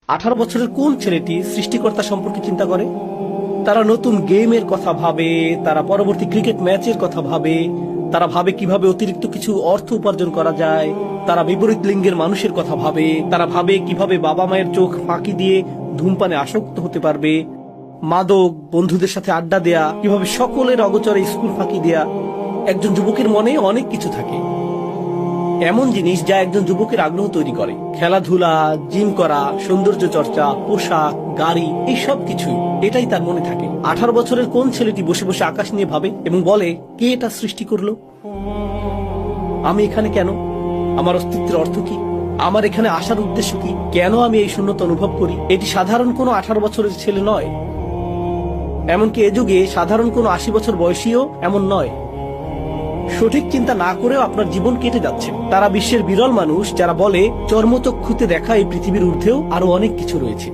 18 বছরের কোন ছেলেটি সৃষ্টিকর্তা সম্পর্কে চিন্তা করে? তারা নতুন গেমের কথা ভাবে, তারা পরবর্তী ক্রিকেট ম্যাচের কথা ভাবে, তারা ভাবে কিভাবে অতিরিক্ত কিছু অর্থ উপার্জন করা যায়, তারা বিপরীত লিঙ্গের মানুষের কথা ভাবে, তারা ভাবে কিভাবে বাবা মায়ের চোখ ফাঁকি দিয়ে ধূমপানে আসক্ত হতে পারবে, মাদক, বন্ধুদের সাথে আড্ডা দেয়া, কিভাবে সকলের অগোচরে স্কুল ফাঁকি দেয়া। একজন যুবকের মনে অনেক কিছু থাকে, এমন জিনিস যা একজন যুবকের আগ্রহ তৈরি করে। খেলাধুলা, জিম করা, সৌন্দর্য চর্চা, পোশাক, গাড়ি, এই সব কিছুই, এটাই তার মনে থাকে। 18 বছরের কোন ছেলেটি বসে বসে আকাশ নিয়ে ভাবে এবং বলে, কে এটা সৃষ্টি করলো? আমি এখানে কেন? আমার অস্তিত্বের অর্থ কি? আমার এখানে আসার উদ্দেশ্য কি? কেন আমি এই শূন্যতা অনুভব করি? এটি সাধারণ কোনো 18 বছরের ছেলে নয়, এমনকি এ যুগে সাধারণ কোনো 80 বছর বয়সীও এমন নয়। সঠিক চিন্তা না করেও আপনার জীবন কেটে যাচ্ছে। তারা বিশ্বের বিরল মানুষ যারা বলে চর্মচক্ষুতে দেখা এই পৃথিবীর ঊর্ধ্বেও আরো অনেক কিছু রয়েছে।